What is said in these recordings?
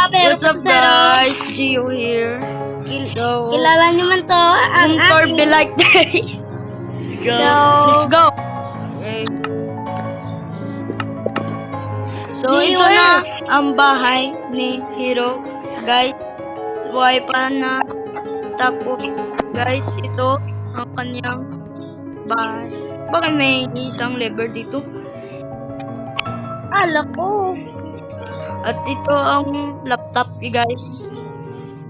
What's up guys? Gio here. So, Kilala nyo man to, ang for aking... be like this. Let's go. So, Let's go. Okay. So, Gio, ito na ang bahay ni Hero. Guys, buhay pa na. Tapos, guys, ito ang kanyang bahay. Bakit may isang lever dito? Ala ko. At ito ang laptop, guys.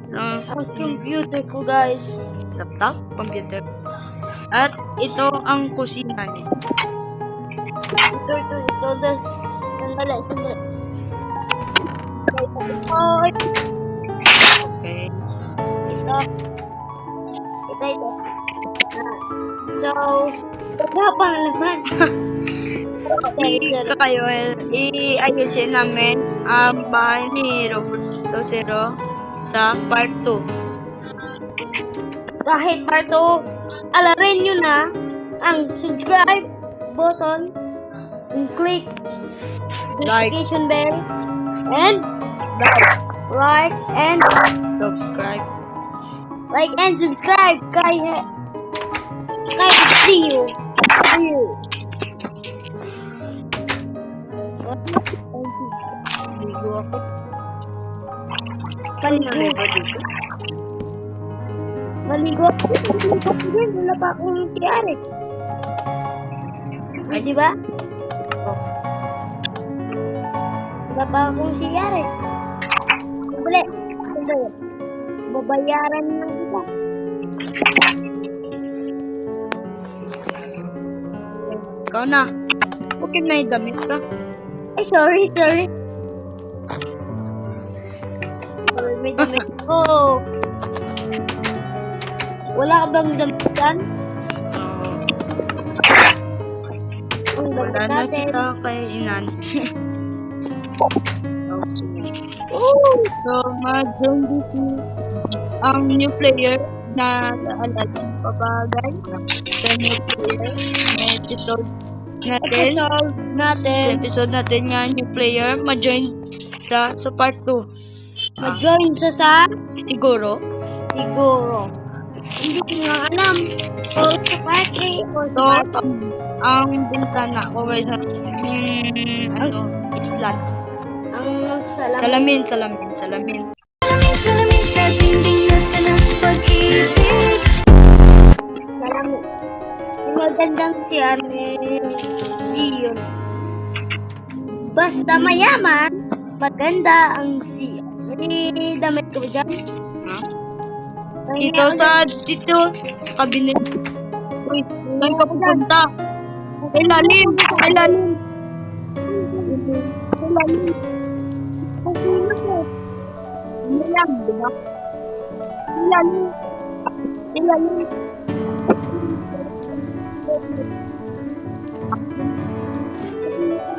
Ang computer ko, guys. Laptop, computer. At ito ang kusina niya. Ito. Sandali. Okay. Ito. So, pagkapang naman. Kayo, iayusin namin ang bahay ni Roberto Zero sa part 2. Kahit part 2, alarin nyo na ang subscribe button and click notification bell and like and Subscribe. kay see you. Ligo ako. Maligo ako din, wala pa akong tiyari. Ay, Di ba? Wala pa akong tiyari. Sandali. Babayaran na kita. Ikaw na. Bakit may damit ka? Ay, sorry. May damit ko. Wala ka bang damit dyan? Ang Wala damit na natin. kita kay Inan. So, mag-join dito ang new player na alalan pa ba guys? Sa new player na episode natin nga new player ma-join sa part 2. Mag-join sa Siguro. Hindi ko nga alam. O sa part 3 o sa So, part ang bintana ko guys island. ang salamin. Salamin. Salamin sa dingding na sanang pag-ibig. Salamin. Yung magandang siya ni Dion. Basta mayaman, maganda ang siya. May damit ko ba dyan? Ha? Dito sa kabinet. Uy, saan ka pupunta? Ay, lalim.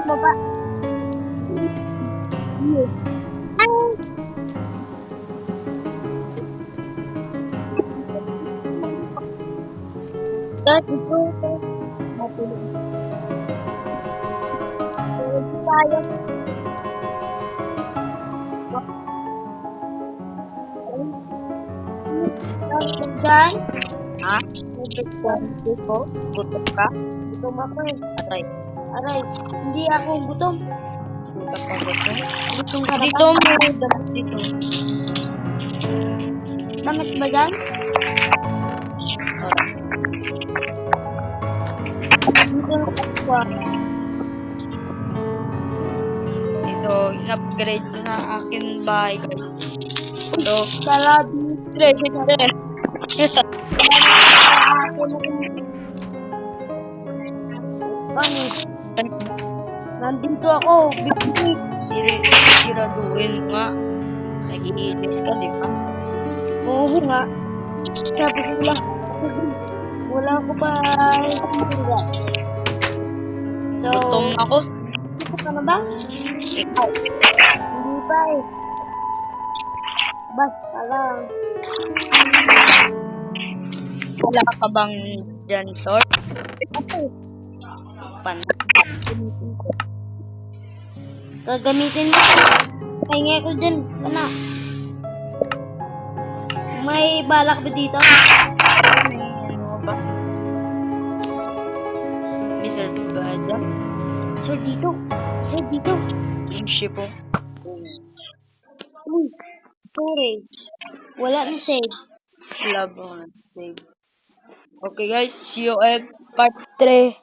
Baba. Ito. Matulog. Tayo. Diyan. Ha? Gutom Gutom ka? ako eh. Aray. Hindi ako gutom. Hindi ka pa gutom? Gutom ka ba? Dito mo. Dito. Damit ba dyan? Dito ako. Ito, in-upgrade ko na akin bahay guys. Ito. Salabi. Nandito ako. Business. Siguraduhin nga. Nag-iilis ka, di ba? Oo nga. Sabi ko lang. Wala ko pa. So, Gutom ako. gusto ka na ba? Ikaw. Hindi pa eh. Basta lang. Wala ka bang dyan, sort? Okay. Pan. Gagamitin mo. Pahingi ko dyan. Kana. May balak ba dito? May ano ba? Bisa ba dyan? Sir, dito. Sir, dito. Yung ship po. Uy, storage. Wala na save. Wala ba nga save? Okay guys, see you at part 3.